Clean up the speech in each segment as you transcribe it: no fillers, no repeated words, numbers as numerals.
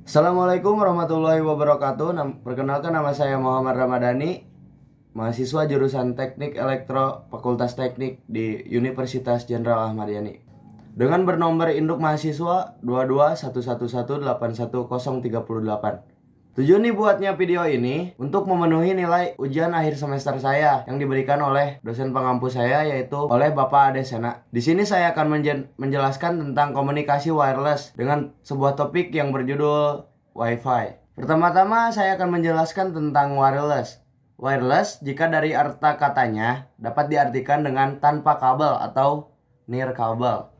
Assalamualaikum warahmatullahi wabarakatuh. Perkenalkan, nama saya Muhammad Ramadhani, mahasiswa jurusan Teknik Elektro Fakultas Teknik di Universitas Jenderal Ahmad Yani. Dengan bernomor induk mahasiswa 2211181038. Tujuan dibuatnya video ini untuk memenuhi nilai ujian akhir semester saya yang diberikan oleh dosen pengampu saya, yaitu oleh Bapak Adesena. Di sini saya akan menjelaskan tentang komunikasi wireless dengan sebuah topik yang berjudul Wi-Fi. Pertama-tama saya akan menjelaskan tentang wireless. Wireless, jika dari arti katanya, dapat diartikan dengan tanpa kabel atau near kabel,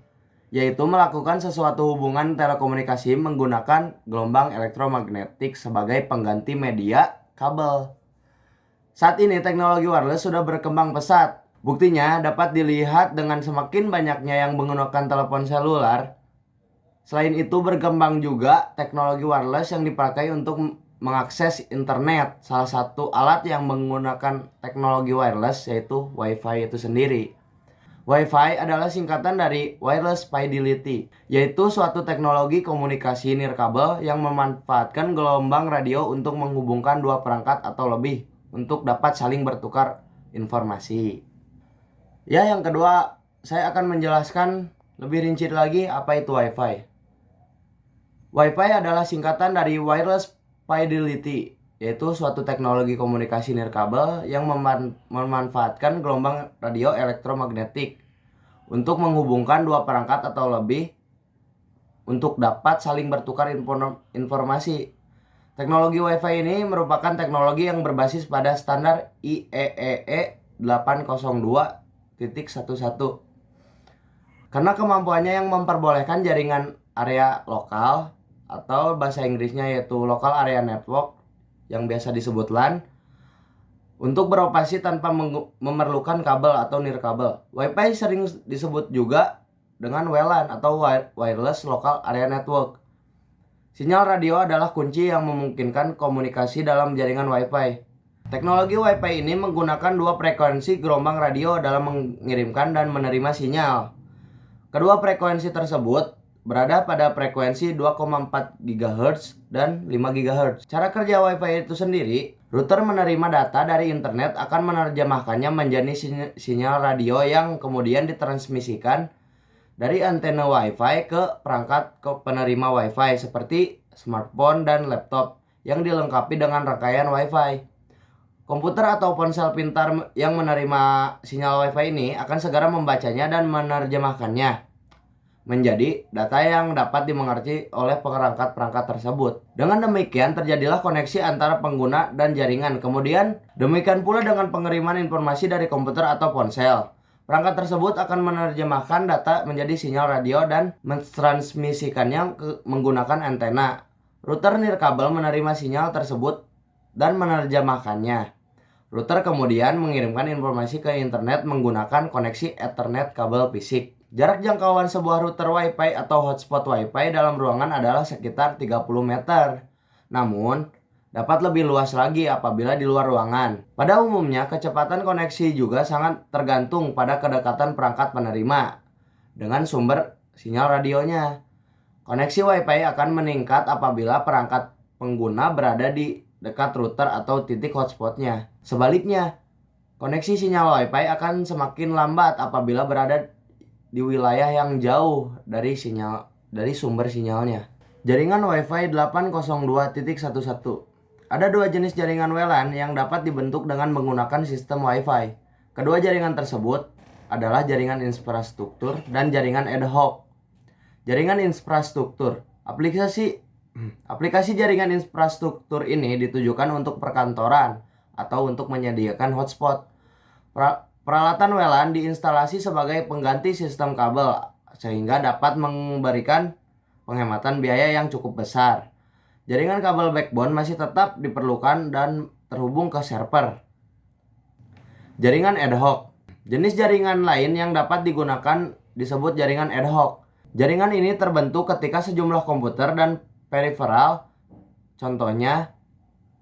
yaitu melakukan sesuatu hubungan telekomunikasi menggunakan gelombang elektromagnetik sebagai pengganti media kabel. Saat ini teknologi wireless sudah berkembang pesat. Buktinya dapat dilihat dengan semakin banyaknya yang menggunakan telepon seluler. Selain itu, berkembang juga teknologi wireless yang dipakai untuk mengakses internet. Salah satu alat yang menggunakan teknologi wireless yaitu Wi-Fi itu sendiri. Wi-Fi adalah singkatan dari Wireless Fidelity, yaitu suatu teknologi komunikasi nirkabel yang memanfaatkan gelombang radio untuk menghubungkan dua perangkat atau lebih untuk dapat saling bertukar informasi. Yang kedua, saya akan menjelaskan lebih rinci lagi apa itu Wi-Fi. Wi-Fi adalah singkatan dari Wireless Fidelity, yaitu suatu teknologi komunikasi nirkabel yang memanfaatkan gelombang radio elektromagnetik untuk menghubungkan dua perangkat atau lebih untuk dapat saling bertukar informasi. Teknologi Wi-Fi ini merupakan teknologi yang berbasis pada standar IEEE 802.11 karena kemampuannya yang memperbolehkan jaringan area lokal, atau bahasa Inggrisnya yaitu Local Area Network yang biasa disebut LAN, untuk beroperasi tanpa memerlukan kabel atau nirkabel. Wi-Fi sering disebut juga dengan WLAN atau Wireless Local Area Network. Sinyal radio adalah kunci yang memungkinkan komunikasi dalam jaringan Wi-Fi. Teknologi Wi-Fi ini menggunakan dua frekuensi gelombang radio dalam mengirimkan dan menerima sinyal. Kedua frekuensi tersebut berada pada frekuensi 2,4 GHz dan 5 GHz. Cara kerja Wi-Fi itu sendiri, router menerima data dari internet akan menerjemahkannya menjadi sinyal radio yang kemudian ditransmisikan dari antena Wi-Fi ke perangkat penerima Wi-Fi seperti smartphone dan laptop yang dilengkapi dengan rangkaian Wi-Fi. Komputer atau ponsel pintar yang menerima sinyal Wi-Fi ini akan segera membacanya dan menerjemahkannya menjadi data yang dapat dimengerti oleh perangkat-perangkat tersebut. Dengan demikian terjadilah koneksi antara pengguna dan jaringan. Kemudian demikian pula dengan pengiriman informasi dari komputer atau ponsel. Perangkat tersebut akan menerjemahkan data menjadi sinyal radio dan mentransmisikannya menggunakan antena. Router nirkabel menerima sinyal tersebut dan menerjemahkannya. Router kemudian mengirimkan informasi ke internet menggunakan koneksi Ethernet kabel fisik. Jarak jangkauan sebuah router Wi-Fi atau hotspot Wi-Fi dalam ruangan adalah sekitar 30 meter. Namun, dapat lebih luas lagi apabila di luar ruangan. Pada umumnya, kecepatan koneksi juga sangat tergantung pada kedekatan perangkat penerima dengan sumber sinyal radionya. Koneksi Wi-Fi akan meningkat apabila perangkat pengguna berada di dekat router atau titik hotspotnya. Sebaliknya, koneksi sinyal Wi-Fi akan semakin lambat apabila berada di wilayah yang jauh dari sumber sinyalnya. Jaringan Wi-Fi 802.11. Ada dua jenis jaringan WLAN yang dapat dibentuk dengan menggunakan sistem Wi-Fi. Kedua jaringan tersebut adalah jaringan infrastruktur dan jaringan ad hoc. Jaringan infrastruktur. Aplikasi jaringan infrastruktur ini ditujukan untuk perkantoran atau untuk menyediakan hotspot. Peralatan WLAN diinstalasi sebagai pengganti sistem kabel sehingga dapat memberikan penghematan biaya yang cukup besar. Jaringan kabel backbone masih tetap diperlukan dan terhubung ke server. Jaringan ad hoc. Jenis jaringan lain yang dapat digunakan disebut jaringan ad hoc. Jaringan ini terbentuk ketika sejumlah komputer dan peripheral, contohnya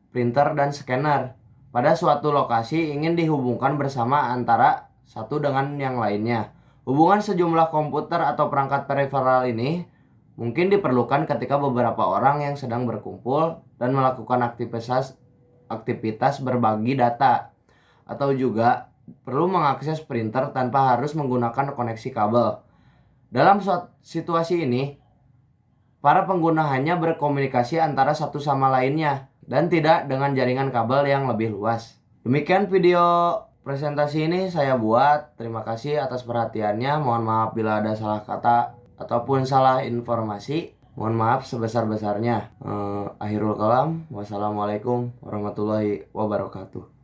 printer dan scanner, pada suatu lokasi ingin dihubungkan bersama antara satu dengan yang lainnya. Hubungan sejumlah komputer atau perangkat peripheral ini mungkin diperlukan ketika beberapa orang yang sedang berkumpul dan melakukan aktivitas berbagi data, atau juga perlu mengakses printer tanpa harus menggunakan koneksi kabel. Dalam situasi ini, para pengguna hanya berkomunikasi antara satu sama lainnya dan tidak dengan jaringan kabel yang lebih luas. Demikian video presentasi ini saya buat. Terima kasih atas perhatiannya. Mohon maaf bila ada salah kata ataupun salah informasi. Mohon maaf sebesar-besarnya. Akhirul kalam. Wassalamualaikum warahmatullahi wabarakatuh.